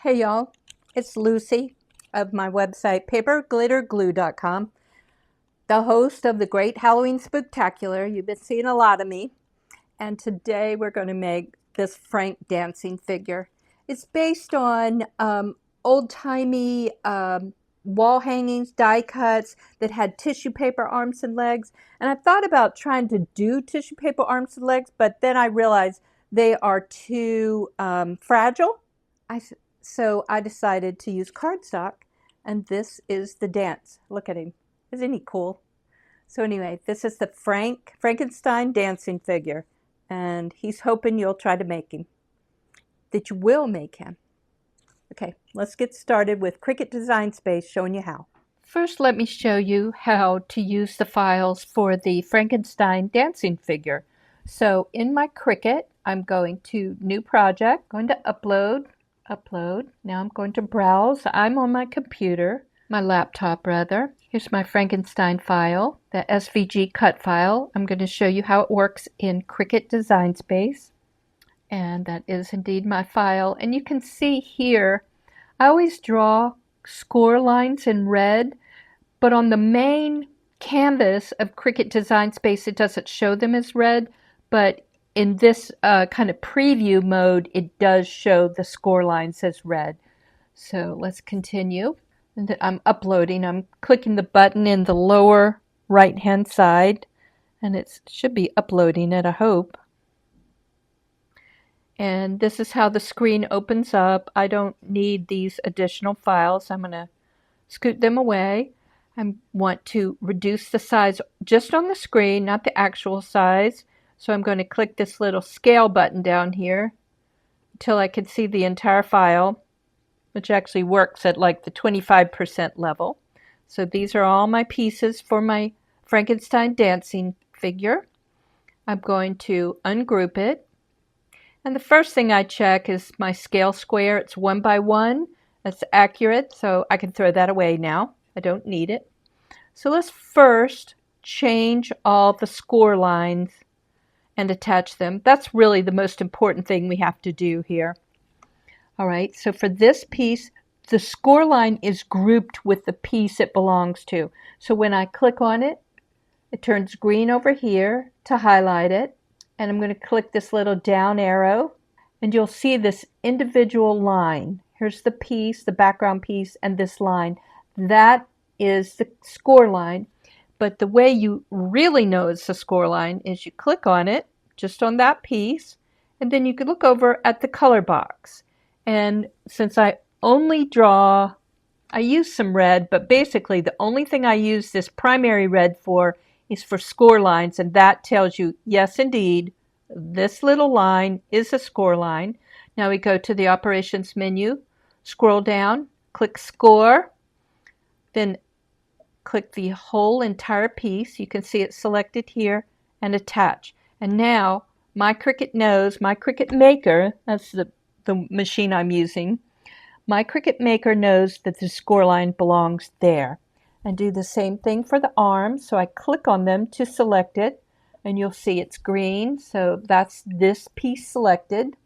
Hey y'all, it's Lucy of my website paperglitterglue.com, the host of the Great Halloween Spooktacular. You've been seeing a lot of me, and today we're going to make this Frank dancing figure. It's based on old-timey wall hangings, die cuts that had tissue paper arms and legs, and I thought about trying to do tissue paper arms and legs, but then I realized they are too fragile. So I decided to use cardstock, and this is the dance. Look at him. Isn't he cool? So anyway, this is the Frankenstein Dancing Figure, and he's hoping you'll try to make him, that you will make him. Okay, let's get started with Cricut Design Space showing you how. First, let me show you how to use the files for the Frankenstein Dancing Figure. So in my Cricut, I'm going to New Project, going to Upload. Now I'm going to browse. I'm on my computer, my laptop rather. Here's my Frankenstein file, the SVG cut file. I'm going to show you how it works in Cricut Design Space. And that is indeed my file. And you can see here, I always draw score lines in red, but on the main canvas of Cricut Design Space, it doesn't show them as red, but in this kind of preview mode, it does show the score lines as red. So let's continue. And I'm uploading. I'm clicking the button in the lower right-hand side, and it should be uploading it, I hope. And this is how the screen opens up. I don't need these additional files. I'm going to scoot them away. I want to reduce the size just on the screen, not the actual size. So I'm going to click this little scale button down here until I can see the entire file, which actually works at like the 25% level. So these are all my pieces for my Frankenstein dancing figure. I'm going to ungroup it. And the first thing I check is my scale square. It's 1 by 1. That's accurate, so I can throw that away now. I don't need it. So let's first change all the score lines and attach them. That's really the most important thing we have to do here. All right, so for this piece, the score line is grouped with the piece it belongs to. So when I click on it, it turns green over here to highlight it. And I'm going to click this little down arrow, and you'll see this individual line. Here's the piece, the background piece, and this line. That is the score line. But the way you really know it's the score line is you click on it, just on that piece, and then you can look over at the color box. And since I only draw, I use some red, but basically the only thing I use this primary red for is for score lines, and that tells you, yes, indeed, this little line is a score line. Now we go to the operations menu, scroll down, click score, then click the whole entire piece. You can see it selected here, and attach. And now my Cricut knows, my Cricut Maker, that's the machine I'm using, my Cricut Maker knows that the score line belongs there. And do the same thing for the arms. So I click on them to select it, and you'll see it's green. So that's this piece selected.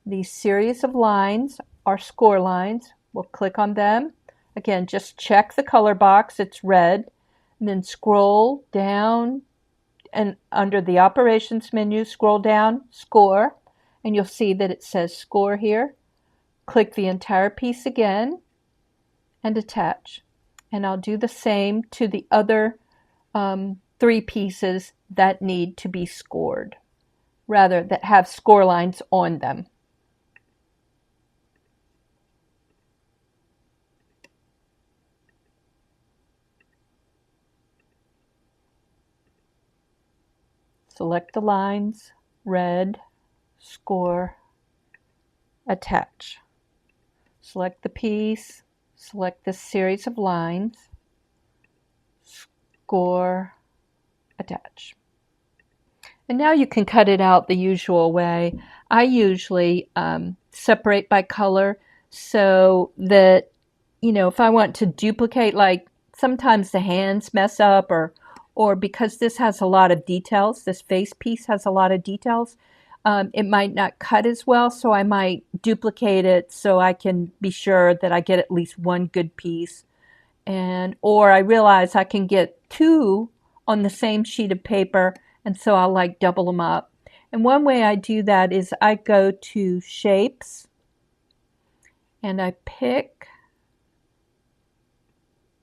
These series of lines are score lines. We'll click on them. Again, just check the color box. It's red. And then scroll down, and under the operations menu, scroll down, score, and you'll see that it says score here. Click the entire piece again and attach. And I'll do the same to the other 3 pieces that need to be scored, rather that have score lines on them. Select the lines, red, score, attach. Select the piece, select this series of lines, score, attach. And now you can cut it out the usual way. I usually separate by color so that, you know, if I want to duplicate, like sometimes the hands mess up, or because this has a lot of details, this face piece has a lot of details, it might not cut as well, so I might duplicate it so I can be sure that I get at least one good piece. Or I realize I can get two on the same sheet of paper, and so I'll like double them up. And one way I do that is I go to shapes and I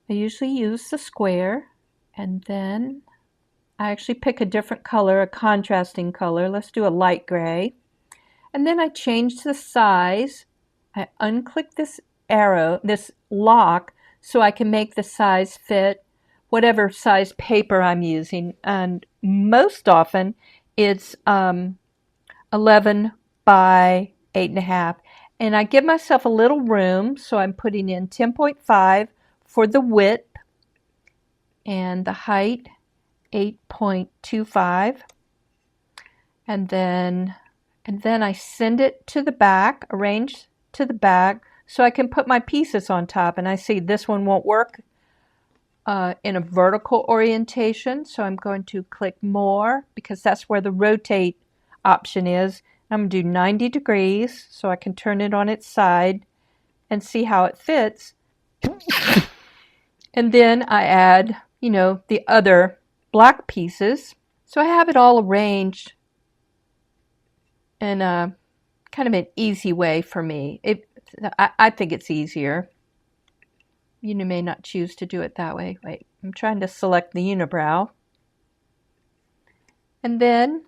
usually use the square, and then I actually pick a different color, a contrasting color. Let's do a light gray. And then I change the size. I unclick this arrow, this lock, so I can make the size fit whatever size paper I'm using. And most often it's 11 by 8.5. And I give myself a little room, so I'm putting in 10.5 for the width and the height 8.25. And then I send it to the back, arrange to the back, so I can put my pieces on top. And I see this one won't work in a vertical orientation, so I'm going to click more because that's where the rotate option is. I'm going to do 90 degrees so I can turn it on its side and see how it fits. And then I add, the other black pieces. So I have it all arranged in a kind of an easy way for me. I think it's easier. You may not choose to do it that way. Wait, I'm trying to select the unibrow. And then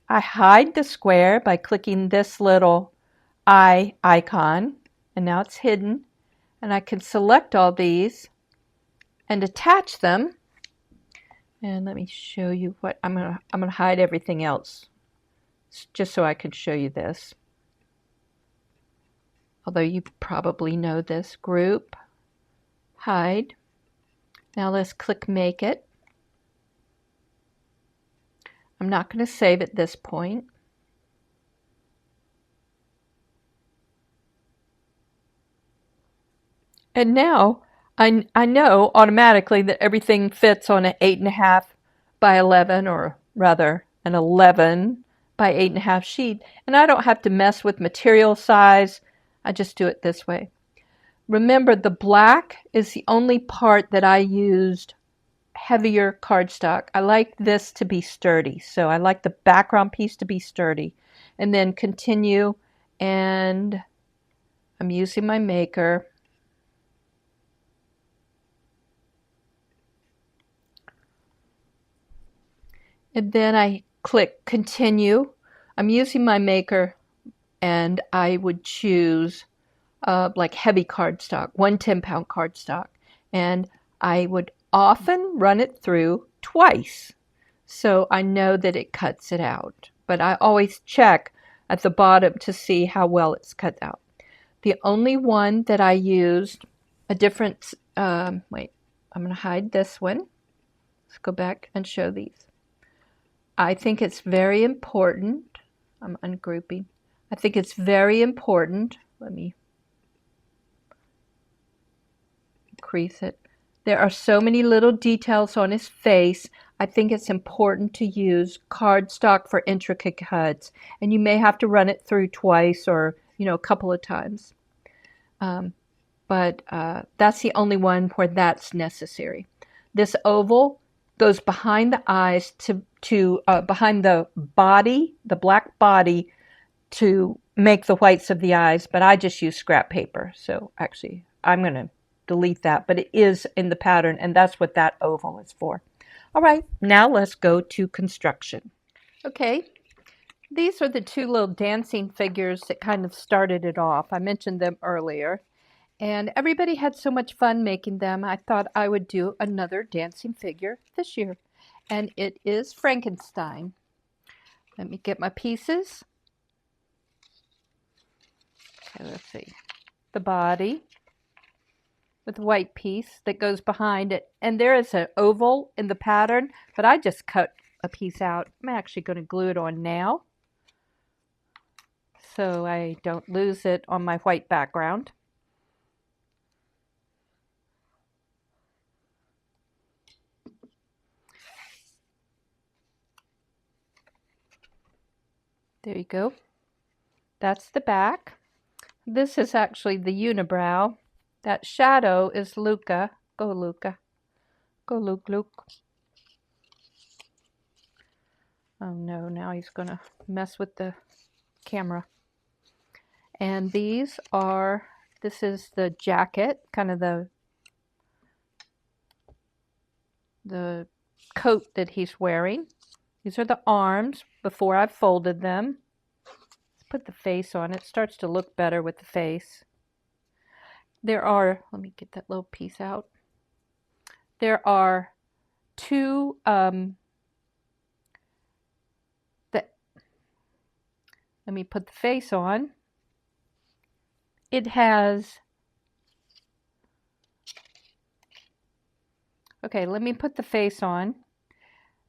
I hide the square by clicking this little eye icon, and now it's hidden. And I can select all these and attach them. And let me show you what I'm gonna hide everything else, just so I can show you this. Although you probably know this. Group, hide. Now let's click Make It. I'm not going to save at this point. And now I know automatically that everything fits on an 8.5 by 11, or rather an 11 by 8.5 sheet. And I don't have to mess with material size. I just do it this way. Remember, the black is the only part that I used heavier cardstock. I like this to be sturdy, so I like the background piece to be sturdy. And then continue, and I'm using my maker. And then I click continue. I'm using my maker, and I would choose like heavy cardstock, 110-pound cardstock. And I would often run it through twice, so I know that it cuts it out. But I always check at the bottom to see how well it's cut out. The only one that I used a different, wait, I'm going to hide this one. Let's go back and show these. I think it's very important. I'm ungrouping. I think it's very important. Let me increase it. There are so many little details on his face. I think it's important to use cardstock for intricate cuts, and you may have to run it through twice, or a couple of times. But that's the only one where that's necessary. This oval goes behind the eyes to behind the body, the black body, to make the whites of the eyes, but I just use scrap paper. So actually, I'm going to delete that, but it is in the pattern, and that's what that oval is for. All right, now let's go to construction. Okay, these are the two little dancing figures that kind of started it off. I mentioned them earlier, and everybody had so much fun making them. I thought I would do another dancing figure this year, and it is Frankenstein. Let me get my pieces. Okay, let's see. The body with a white piece that goes behind it. And there is an oval in the pattern, but I just cut a piece out. I'm actually going to glue it on now so I don't lose it on my white background. There you go. That's the back. This is actually the unibrow. That shadow is Luca. Go, Luca. Go, Luke. Oh no, now he's going to mess with the camera. And this is the jacket, kind of the coat that he's wearing. These are the arms before I've folded them. Let's put the face on. It starts to look better with the face. Let me get that little piece out. There are two, let me put the face on. It has, okay, let me put the face on.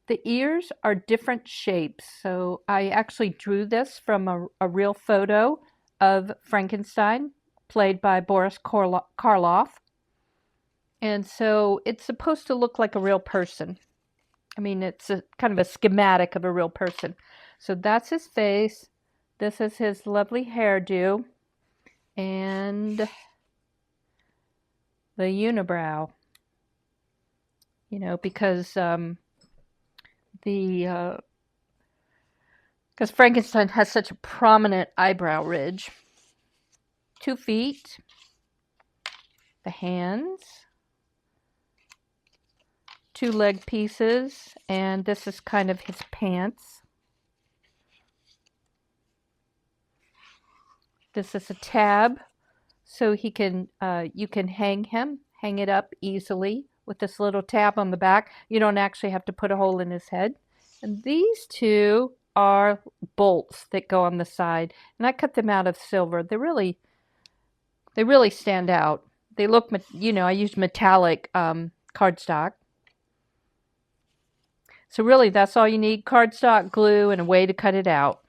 The ears are different shapes. So I actually drew this from a real photo of Frankenstein, played by Boris Karloff. And so it's supposed to look like a real person. I mean, it's kind of a schematic of a real person. So that's his face. This is his lovely hairdo. And the unibrow. You know, because Frankenstein has such a prominent eyebrow ridge. 2 feet. The hands. 2 leg pieces. And this is kind of his pants. This is a tab, so he can you can hang it up easily with this little tab on the back. You don't actually have to put a hole in his head. And these two are bolts that go on the side, and I cut them out of silver. They really stand out. They look, you know, I used metallic cardstock. So really, that's all you need: cardstock, glue, and a way to cut it out.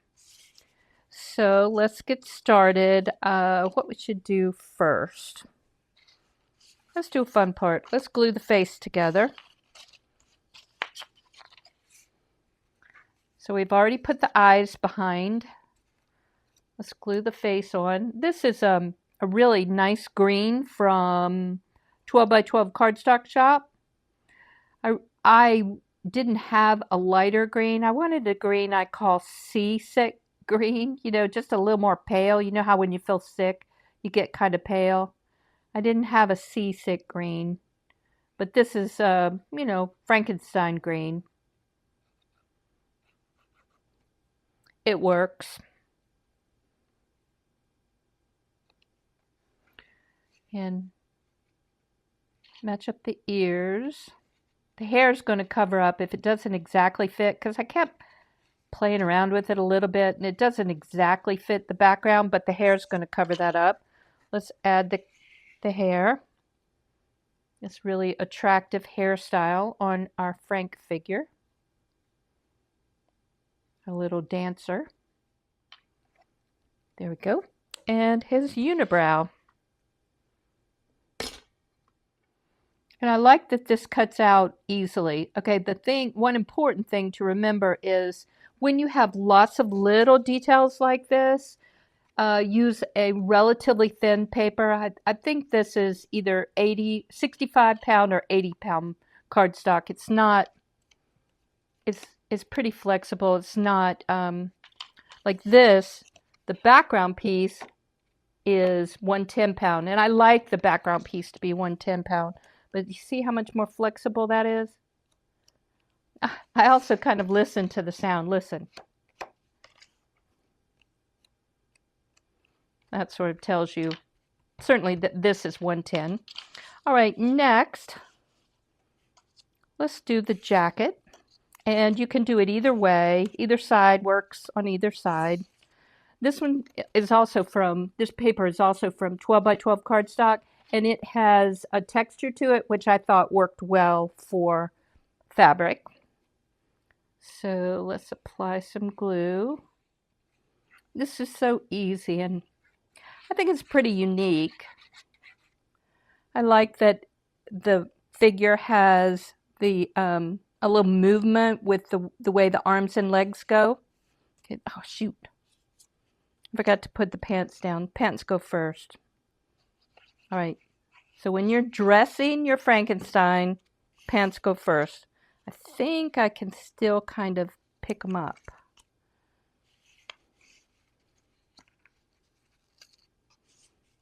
So let's get started. What we should do first. Let's do a fun part. Let's glue the face together. So we've already put the eyes behind. Let's glue the face on. This is a really nice green from 12 by 12 cardstock shop. I didn't have a lighter green. I wanted a green I call seasick green, you know, just a little more pale. You know how when you feel sick, you get kind of pale. I didn't have a seasick green, but this is, you know, Frankenstein green. It works. And match up the ears. The hair is going to cover up if it doesn't exactly fit, because I kept playing around with it a little bit and it doesn't exactly fit the background, but the hair is going to cover that up. Let's add the hair. This really attractive hairstyle on our Frank figure. A little dancer. There we go. And his unibrow. And I like that this cuts out easily. Okay, one important thing to remember is when you have lots of little details like this, use a relatively thin paper. I think this is either 65 pound or 80 pound cardstock. It's not, it's pretty flexible. It's not like this. The background piece is 110 pound, and I like the background piece to be 110 pound. But you see how much more flexible that is? I also kind of listen to the sound. Listen. That sort of tells you certainly that this is 110. All right, next, let's do the jacket. And you can do it either way. Either side works on either side. This one is also this paper is also from 12 by 12 cardstock, and it has a texture to it, which I thought worked well for fabric. So let's apply some glue. This is so easy, and I think it's pretty unique. I like that the figure has a little movement with the way the arms and legs go. Okay. Oh, shoot. I forgot to put the pants down. Pants go first. All right. So when you're dressing your Frankenstein, pants go first. I think I can still kind of pick them up.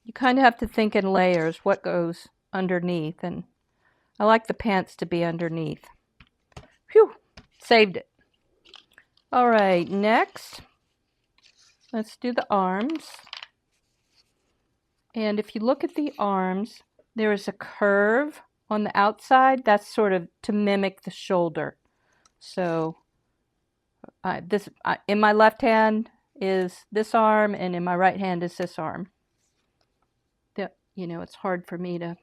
You kind of have to think in layers what goes underneath, and I like the pants to be underneath. Phew, saved it. All right, next, let's do the arms. And if you look at the arms, there is a curve on the outside. That's sort of to mimic the shoulder. So in my left hand is this arm, and in my right hand is this arm. It's hard for me to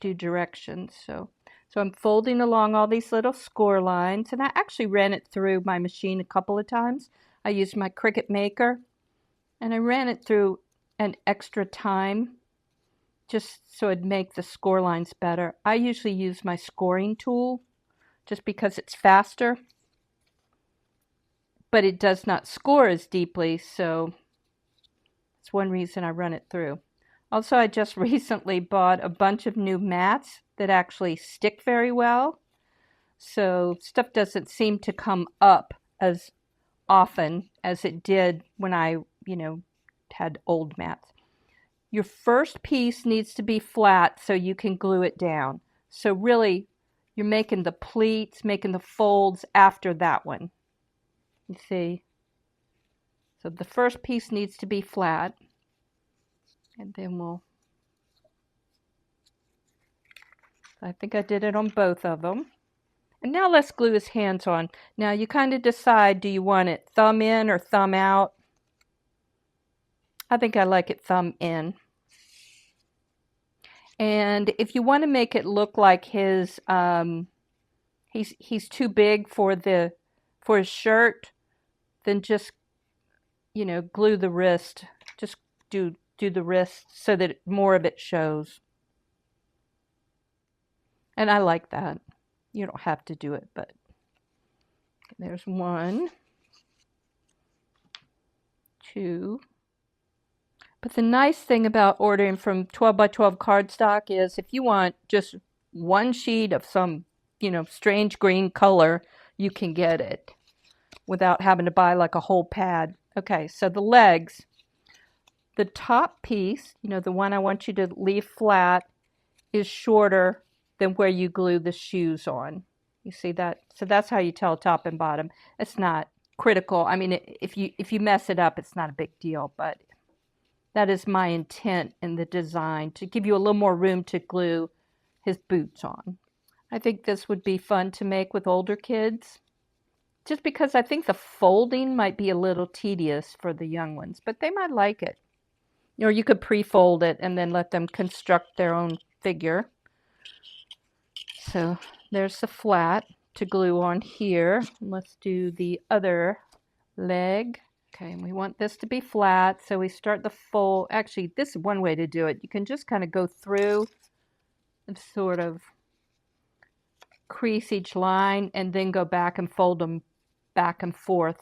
do directions. So I'm folding along all these little score lines, and I actually ran it through my machine a couple of times. I used my Cricut Maker, and I ran it through an extra time just so it'd make the score lines better. I usually use my scoring tool just because it's faster, but it does not score as deeply, so it's one reason I run it through. Also, I just recently bought a bunch of new mats that actually stick very well, so stuff doesn't seem to come up as often as it did when I, had old mats. Your first piece needs to be flat so you can glue it down. So really, you're making the pleats, making the folds after that one. You see? So the first piece needs to be flat. And then I think I did it on both of them. And now let's glue his hands on. Now you kind of decide, do you want it thumb in or thumb out? I think I like it thumb in. And if you want to make it look like his, he's too big for his shirt, then just, glue the wrist. Just do the wrist so that more of it shows. And I like that. You don't have to do it, but there's 1, 2. But the nice thing about ordering from 12 by 12 cardstock is if you want just one sheet of some, strange green color, you can get it without having to buy like a whole pad. Okay, so the legs, the top piece, the one I want you to leave flat, is shorter than where you glue the shoes on. You see that? So that's how you tell top and bottom. It's not critical. I mean, if you mess it up, it's not a big deal, but that is my intent in the design, to give you a little more room to glue his boots on. I think this would be fun to make with older kids, just because I think the folding might be a little tedious for the young ones, but they might like it. Or you could pre-fold it and then let them construct their own figure. So there's the flat to glue on here. Let's do the other leg. Okay, and we want this to be flat, so we start the fold. Actually, this is one way to do it. You can just kind of go through and sort of crease each line and then go back and fold them back and forth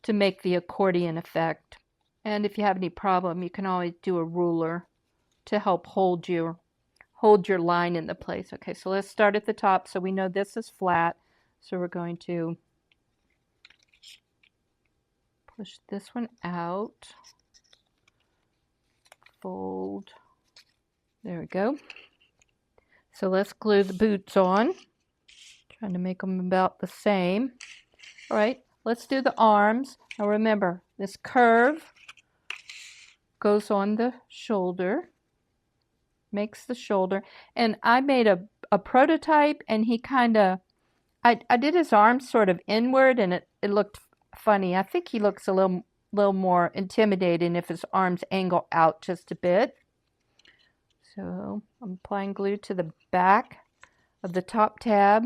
to make the accordion effect. And if you have any problem, you can always do a ruler to help hold your line in the place. Okay, so let's start at the top. So we know this is flat, so we're going to push this one out, fold. There we go. So let's glue the boots on. Trying to make them about the same. All right, let's do the arms. Now remember, this curve goes on the shoulder, makes the shoulder. And I made a prototype, and he kind of, I did his arms sort of inward, and it looked funny. I think he looks a little more intimidating if his arms angle out just a bit. So I'm applying glue to the back of the top tab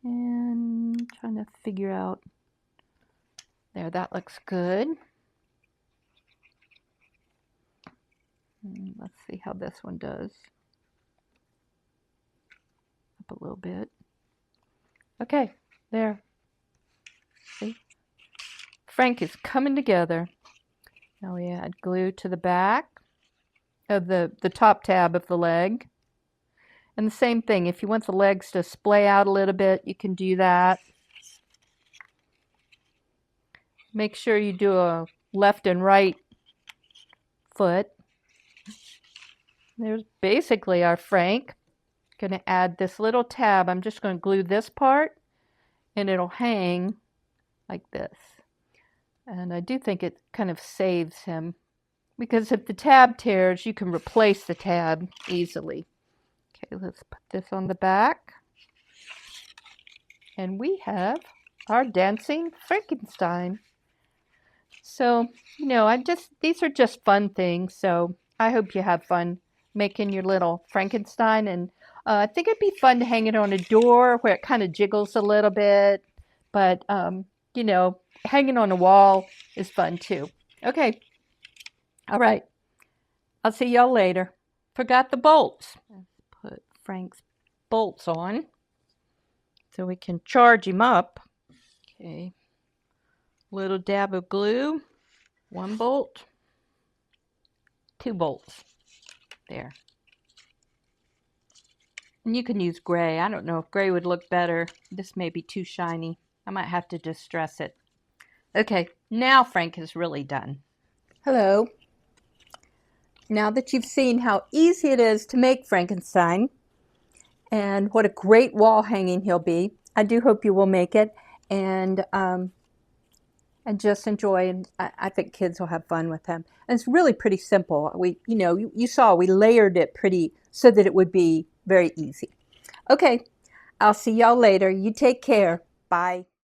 and trying to figure out, there, that looks good. And let's see how this one does. Up a little bit. Okay, there. See? Frank is coming together. Now we add glue to the back of the top tab of the leg. And the same thing, if you want the legs to splay out a little bit, you can do that. Make sure you do a left and right foot. There's basically our Frank. Going to add this little tab. I'm just going to glue this part and it'll hang like this. And I do think it kind of saves him, because if the tab tears, you can replace the tab easily. Okay, let's put this on the back. And we have our dancing Frankenstein. So, these are just fun things. So I hope you have fun making your little Frankenstein. And I think it'd be fun to hang it on a door where it kind of jiggles a little bit. But, hanging on a wall is fun too. Okay. All right. I'll see y'all later. Forgot the bolts. Let's put Frank's bolts on so we can charge him up. Okay. Little dab of glue. 1 bolt. 2 bolts. There. And you can use gray. I don't know if gray would look better. This may be too shiny. I might have to distress it. Okay, now Frank is really done. Hello. Now that you've seen how easy it is to make Frankenstein and what a great wall hanging he'll be, I do hope you will make it and just enjoy. And I think kids will have fun with him. And it's really pretty simple. You saw we layered it pretty so that it would be very easy. Okay, I'll see y'all later. You take care. Bye.